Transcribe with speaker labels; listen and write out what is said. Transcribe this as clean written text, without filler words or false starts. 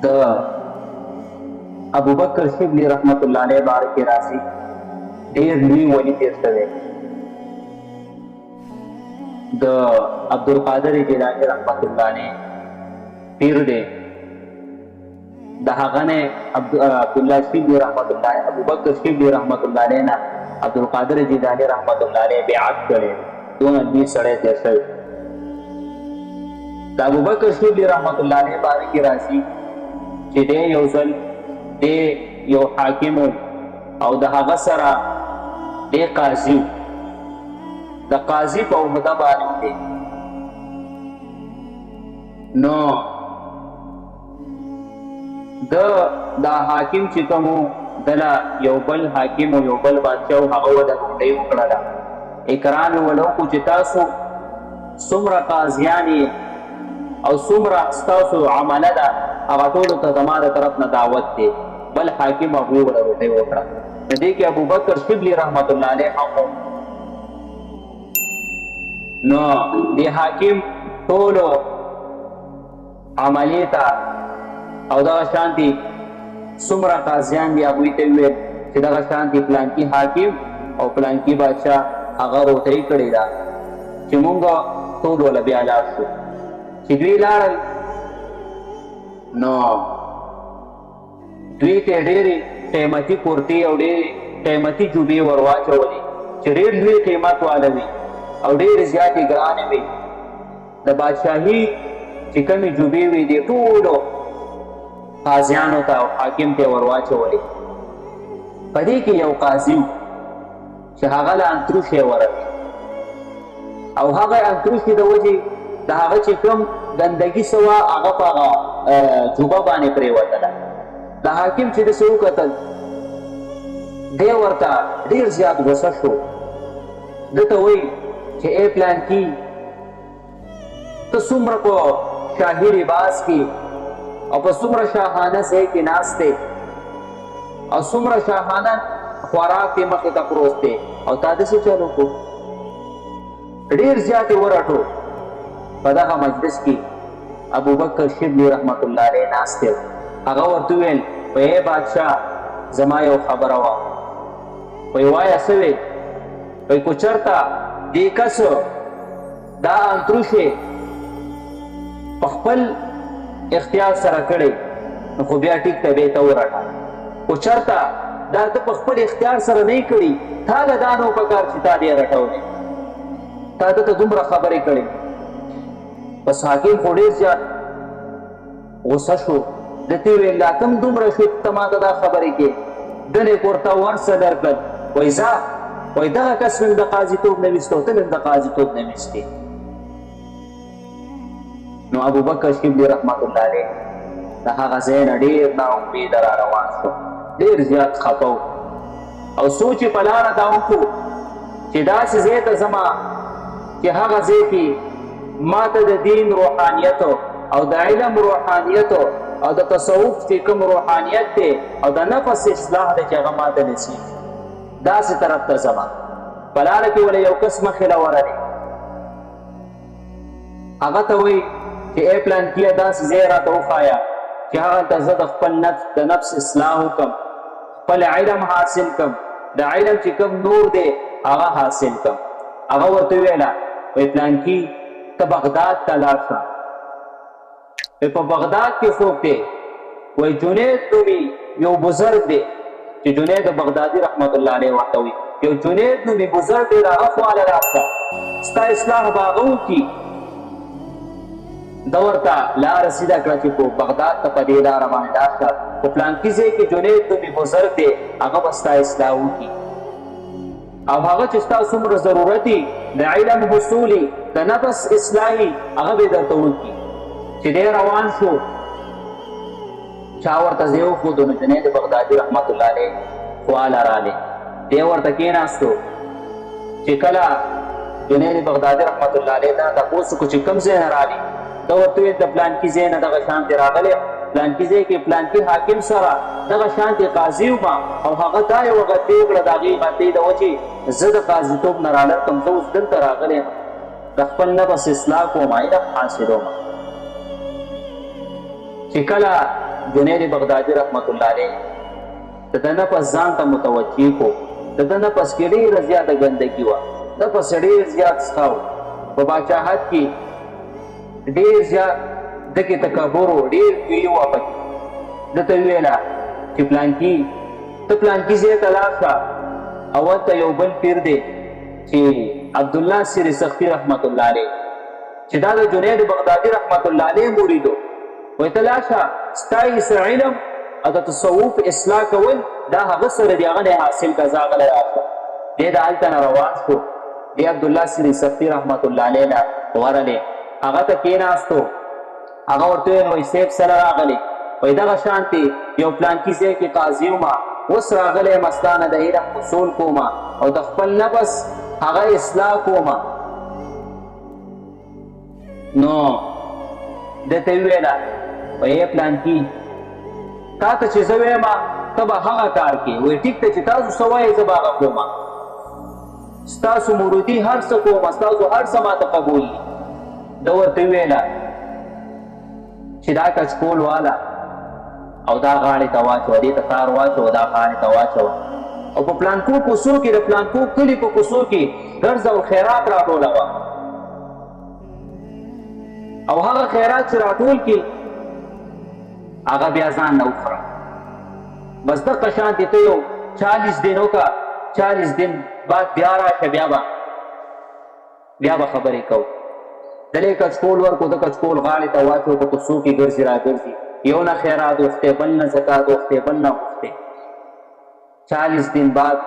Speaker 1: د ابوبکر شبلی رحمت الله علیه بارک راځي ډېر لوی ولی تیر شوی د عبدالقادر جیلانی رحمت الله علیه پیر دی د هغه نه عبدالله شبلی رحمت الله علیه ابوبکر شبلی رحمت الله علیه نه عبدالقادر جیلانی رحمت الله علیه بیعت کړی دونه لوی سړی تیر شوی د ابوبکر شبلی رحمت الله علیه بارک راځي چې دی یو ځل دی یو حاکم او د هغه سره دی قاضي د قاضي په عهده باندې دی نو دا حاکم چې کوم دله یو بل حاکم او یو بل بادشاه هغه وله ډوډۍ وکړله اکرام یې ولو کو چې تاسو څومره قاضیان او څومره ستاسو عمله ده هغه ټولو ته زما د طرف نه دعوت دی بل حاکم هغوی وله ډوډۍ وکړه په دې کې ابوبکر شبلی رحمت الله علیه هم نو د حاکم ټولو عملې ته او دغه شانتي څومره قاضیان دي هغوی ته وویل چې دغه شانتي پلانکي حاکم او پلانکي بادشاه هغه روټۍ کړې ده چې مونږ ټول وله بیا لاړ شو چې دوی لاړل نو دوی ته ډېرې قیمتي کورتې او ډېرې قیمتي جوبې ور واچولې چې ډېر لوی قیمت واله وي او ډېرې زیاتې ګرانې وي د بادشاهي چې کومې جوبې وي دې ټولو قاضیانو ته او حاکم ته ور واچولې په دې کې یو قاضي و چې هغه له انتروشۍ ورغی او هغه انتروشۍ د وجې د هغه چې کوم ګندګي څه وه هغه په هغه جوبه باندې پرېوتله د حاکم چې داسې وکتل دی ورته ډېر زیات غوسه شو ده ته وایي چې ای پلانکي ته څومره په شاهي لباس کې او په څومره شاهانه ځای کې ناست دی او څومره شاهانه خوراک یې مخې ته پروت دی او تا داسې چل وکړو ډېر زیات یې ورټو په دغه مجلس کې ابوبکر شبلی رحمت الله علیه ناست دی هغه ورته وویل ای بادشاه زما یو خبره وه وایه څه وې وایي که چېرته دې کس دا انتروشې په خپل اختیار سره کړی نو خو بیا ټیک ته بې ته ورټه خو چېرته دا ته په خپل اختیار سره نه یې کړي تا له دا نه پکار چې تا دې رټولی تا ده ته دومره خبرې کړې بس حاکم خو ډېر زیات غوسه شو ده ته ویل لا کوم دومره شو ته ما ته دا خبرې کې دلې ورته ورڅه درکړل وایي ځه وایي دغه کس مې د قاضیتوب نه ویسته او ته مې د قاضیتوب نه ویستې نو ابوبکر شبلی رحمت الله علیه د هغه ځای نه ډېر ناامیده را روان شو ډېر زیات خفه و او سوچ یې په لاره دا وکړو چې داسې ځای ته ځمه چې هغه ځای کې ما ته د دین روحانیت او د علم روحانیت او د تصوف چې کوم روحانیت دی او د نفس اصلاح دی چې هغه ما ته نصیب داسې طرف ته ځمه په لاره کې ولې یو کس مخې له ورغی هغه ته وایي چې ای پلانکیه داسې ځای راته وښایه چې هغلته زه د خپل نفس اصلاح وکړم خپل علم حاصل کړم د علم چې کوم نور دی هغه حاصل کړم هغه ورته وویله وایي پلانکي ته بغداد ته لاړ شه په بغداد کې څوک دی وایي جنید نومي یو بزرګ دی چې جنید بغدادي رحمت الله علیه ورته وایي یو جنید نومي بزرګ دی د هغه خواله راشه ستا اصلاح به هغه وکړي ده ورته لاره سیده کړه چې په بغداد ته په دې لاره باندې لاړ شه په پلانکي ځای کې جنید نومي بزرګ دی هغه به ستا اصلاح وکړي او هغه چې ستا څومره ضرورت دي د علم حصولي د نفس اصلاحي هغه به درته وکړي چې دی روان شو چا ورته ځای وښودو نو جنید بغدادي رحمت الله علیه خواله راغلی دی ورته کېناستو چې کله جنید بغدادي رحمت الله علیه ته تپوس وکړو چې کوم ځای نه راغلي ده ورته ویل د پلانکي ځای نه دغه شانتې راغلی پلانکي ځای کې پلانکي حاکم سره دغه شانتې قاضي ومه او هغه تا یې وغتې کړه د هغې غتې د وجې زه د قاضیتوب نه رالړکم زه اوس دلته راغلی یم د خپل نفس اصلاح کوم علم حاصلوم چې کله جنید بغدادي رحمت الله علیه د ده نفس ځان ته متوجه کو د ده نفس کې ډېره زیاته ګندګي وه نفس ډېر زیات څښاو په باچاهت کې ډېر زیات ده کې تکبر و ډېر دوی وه پکې ده ته وویله چې پلانکي ته پلانکي ځای ته لاړ شه او هلته یو بل پیر دی چې عبدالله سیر سختي رحمت الله علیه چې دا د جنید بغدادي رحمت الله علیه مریدو وایي ته لاړ شه ستا علم او د تصوف اصلاح کول دا هغه سره د هغه نه حاصل که زه هغه له راشه دی د هلته نه روان شو دی عبدالله سیر سختي رحمت الله علیه نه ورغلی هغه ته کېناستو هغه ورته وویل وایي صیب سره راغلی وایي دغه شانتې یو پلانکي ځای کې قاضي ومه اوس راغلی یم ستا نه د علم اصول کومه او د خپل نفس هغه اصلاح کومه نو ده ته وویله وایي پلانکي تا ته چې زه ویمه ته به هغه کار کې وایي ټیک ته چې تاسو څه وایئ زه به هغه کومه ستاسو مرودي هر څه کومه ستاسو هر څه ماته قبول دي ده ورته وویله چې دا کچکول والا او دا غاړې ته واچوه دې ته تار واچوه دا غاړې ته واچوه او په پلانکو کوڅو کې د پلانکو کلي په کوڅو کې ګرځه او خیرات راټولوه او هغه خیرات چې راټول کړي هغه بیا ځان نه وخوره بس دغه شانتې ته یو 40 دن وکړه 40 دن بعد بیا راشه بیا به خبرې کوو دلې کچکول ورکو د کچکول غاړې ته واچو په کوڅو کې ګرځي راګرځي یو نه خیرات وخته بل نه زکات وخته بل نه وخته 40 دن بعد